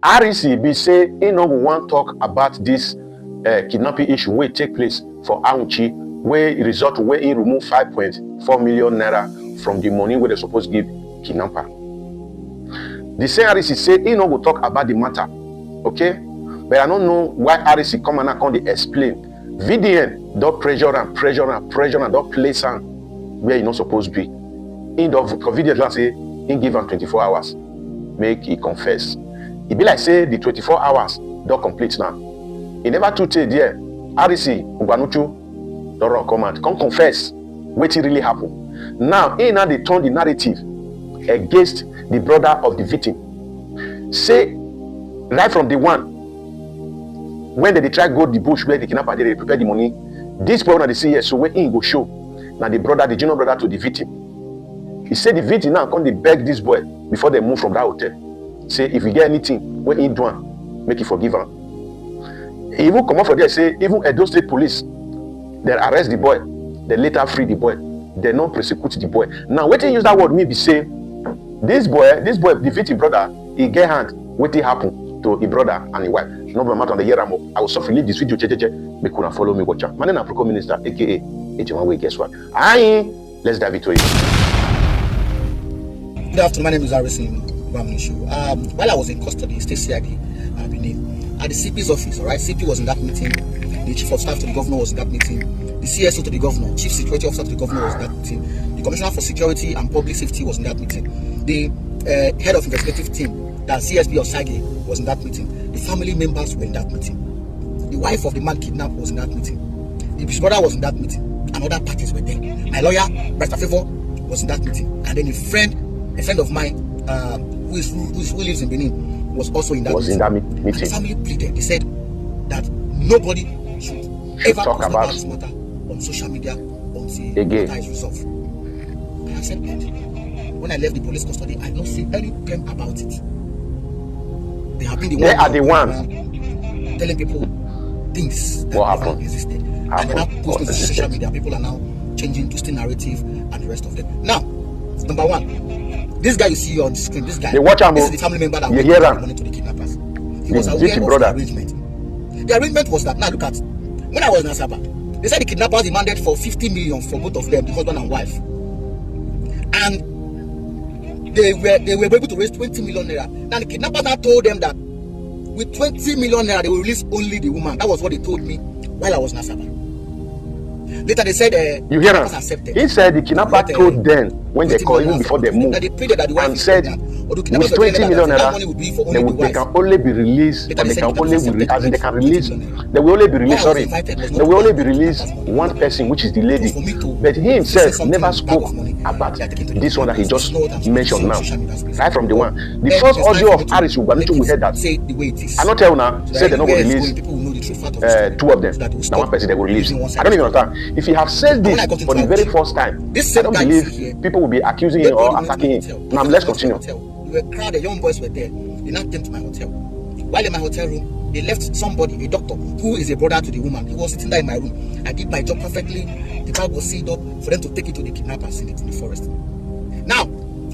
REC be say he no want talk about this kidnapping issue wey take place for Auchi, where it result to where he remove 5.4 million naira from the money where they supposed give kidnapper. The same REC say he no go talk about the matter, okay? But I don't know why REC come and come dey explain. VDN don't pressure and don't place am where he not supposed to be. In the VDN say he give him 24 hours, make he confess. It be like say the 24 hours don't complete now. He never too tell there. REC Ugbanuchu don't come out, come confess what really happened. Now he now they turn the narrative against the brother of the victim. Say right from the one when they try go the bush where the kidnapper they prepare the money. This boy now they say yes, so when he go show now the brother, the junior brother to the victim. He said the victim now come they beg this boy before they move from that hotel. Say if you get anything when he do, make it forgive him. He even come out for there say even Edo State Police they arrest the boy, they later free the boy, they not prosecute the boy. Now what they use that word maybe say this boy, the victim brother, he get hand what happen to his brother and his wife. No matter on the year I will suffer leave this video. Make una follow me watch. My name is Proko Minister, aka Ejimawe. Guess what? Let's dive into it. Good afternoon. My name is Harrison Bamnishu. While I was in custody, State CID, Benin, at the CP's office, all right, CP was in that meeting. The Chief of Staff to the Governor was in that meeting. The CSO to the Governor, Chief Security Officer to the Governor was in that meeting. The Commissioner for Security and Public Safety was in that meeting. The Head of Investigative Team, that CSP of Sage, was in that meeting. The family members were in that meeting. The wife of the man kidnapped was in that meeting. The brother was in that meeting. And other parties were there. My lawyer, Brother Favor, was in that meeting. And then a friend of mine, who lives in Benin, was also in that meeting. And the family pleaded. They said that nobody should ever talk about this matter on social media until the matter is resolved. And I said that. When I left the police custody, I did not say any pen about it. They have been the one telling people things that never existed. And they're now posting to social media. People are now changing, twisting narrative and the rest of them. Now, number one, this guy you see on the screen, this guy, this is the family member that gave money to the kidnappers. He was aware of the arrangement. The arrangement was that, now look at, when I was in Asaba, they said the kidnappers demanded for 50 million for both of them, the husband and wife. And they were able to raise 20 million naira. Now the kidnappers now told them that with 20 million naira, they will release only the woman. That was what they told me while I was in Asaba. Later they said you hear him? He said the kidnapper told them when they called him before they moved and said with 20 million naira they can only be released, or they can only as in they can release, they will only be released, they will only be released one person, which is the lady. But he himself never spoke about this one that he just mentioned now. Right from the one. The first audio of Aris Ugbanuchu, we heard that. I not tell now, say they're not going to release two of them. Now one person they will release. I don't even understand. If he have said this for the very first time, I don't believe people will be accusing him or attacking him. Now let's continue. We were crowded, young boys were there. They now came to my hotel. While in my hotel room, they left somebody, a doctor, who is a brother to the woman. He was sitting there in my room. I did my job perfectly. The bag was sealed up for them to take it to the kidnappers in the forest. Now,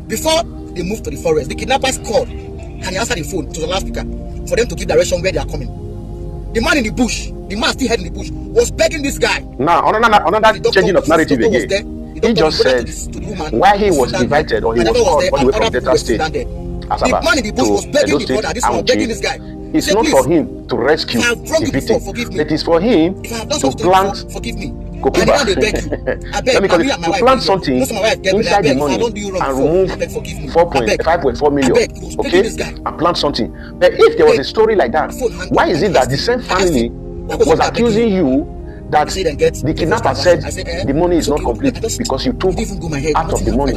before they moved to the forest, the kidnappers called and he answered the phone to the loudspeaker for them to give direction where they are coming. The man in the bush, the man still head in the bush, was begging this guy. Now, another changing of narrative again. He just said why he was invited or he was called all the way from Delta State, Asaba, the man in the bush was begging the brother, this one begging this guy. It's not for him to rescue the victim. It is for him to plant. Forgive me. Let me call it to plant something inside the money and remove 5.4 million. Okay, and plant something. But if there was a story like that, why is it that the same family was accusing you that the kidnapper said the money is not complete because you took out of the money?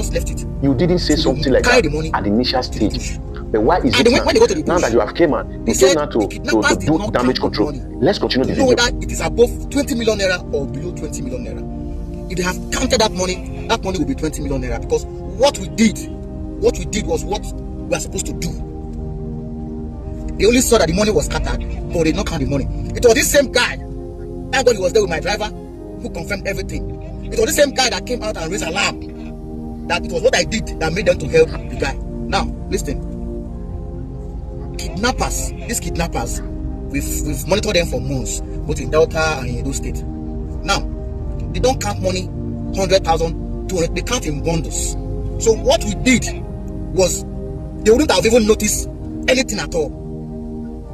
You didn't say something like that at the initial stage. But why is it now that you have came out, you came now to do damage control? Let's continue the video. Whether it is above 20 million naira or below 20 million naira. If they have counted that money will be 20 million naira, because what we did was what we are supposed to do. They only saw that the money was scattered, but they did not count the money. It was this same guy. Everybody was there with my driver who confirmed everything. It was the same guy that came out and raised alarm that it was what I did that made them to help the guy. Now, listen. kidnappers, these kidnappers, we've monitored them for months, both in Delta and in Edo State. Now, they don't count money 100,000, 200, they count in bundles. So what we did was, they wouldn't have even noticed anything at all.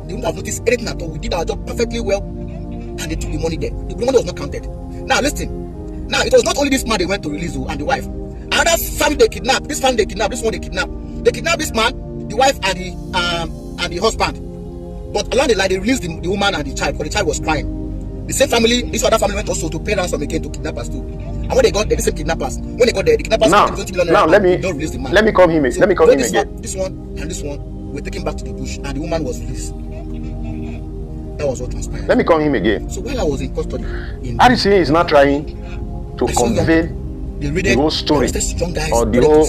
They wouldn't have noticed anything at all. We did our job perfectly well, and they took the money there. The money was not counted. Now listen. Now it was not only this man they went to release and the wife. Another family they kidnapped. This family they kidnapped. This one they kidnapped. They kidnapped this man, the wife, and the husband. But along the line they released the woman and the child, because the child was crying. The same family, this other family went also to pay ransom again to kidnappers too. And when they got there, the same kidnappers. When they got there, the kidnappers now, 20 million now let me don't release the man. let me come him. So let me come him this again. One, this one and this one were taken back to the bush, and the woman was released. That was what transpired. Let me come him again. So while I was in custody, RC is not trying to convey the whole story or the whole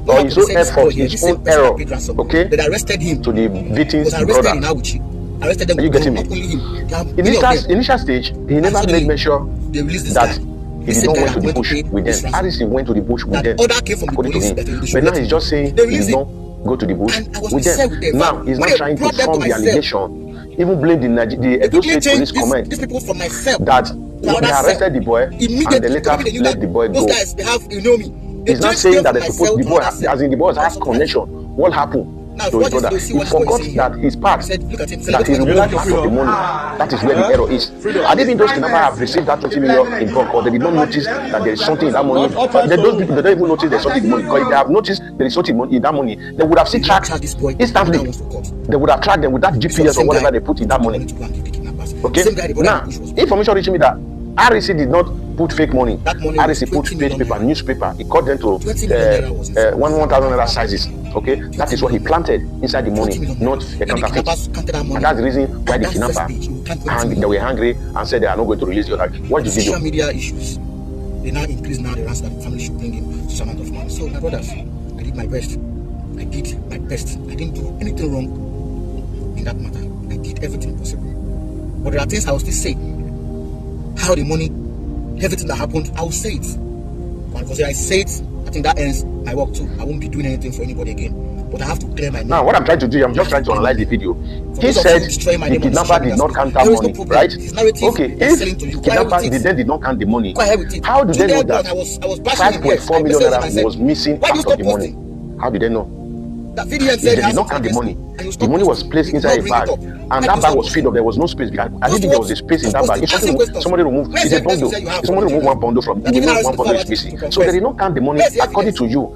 or his own effort, his own error, okay, they arrested him to the victim's arrested brother. In Auchi. Arrested them. Are you getting me? Not only him. Initial stage, he never made mention they released this that guy. he did not went to the bush with them. Harrison went to the bush with them, Order came from the according to police him. that they But now he's just saying he did not go to the bush with them. Now he's not trying to form the allegation, even blame the Edo State Police Command these people from myself that they arrested the boy and they later let the boy go. Those guys, they have, you know me. He's not saying that they supposed the boy, as in the boy has connection. What happened to his brother? He forgot that his part, that he removed part of the money. That is where the error is. Had they been those kidnappers have received that 20 million in bulk, or they did not notice that there is something in that money, those people, they don't even notice there's something in the money. Because if they have noticed there is something in that money, they would have seen tracked instantly. They would have tracked them with that GPS or whatever they put in that money. Okay. Now, information reaching me that RC did not put fake money. RC put fake paper, newspaper. He cut them to 1,000 naira sizes. Okay, that is what he planted inside the money, not a counterfeit. And that's the reason why the kidnapper and they were angry and said they are not going to release the other. What did you do? Social media issues, they now increase now the ransom that the family should bring in such amount of money. So my brothers, I did my best. I did my best. I didn't do anything wrong in that matter. I did everything possible. But there are things I will still say. How the money, everything that happened, I will say it. And because if I say it, I think that ends my work too. I won't be doing anything for anybody again. But I have to clear my name. Now, what I'm trying to do, I'm just trying to analyze the video. He said the kidnapper did not count that money, right? Okay, if the kidnapper did not count the money, how did they know that 5.4 million naira was missing part of the money? How did they know? That If they did not count the money, the money was placed inside a bag, and that bag was filled up. There was no space because I didn't think there was a space in that bag. If somebody removed, it's a bundle. If somebody removed one bundle from it, one bundle is missing. So they did not count the money according to you.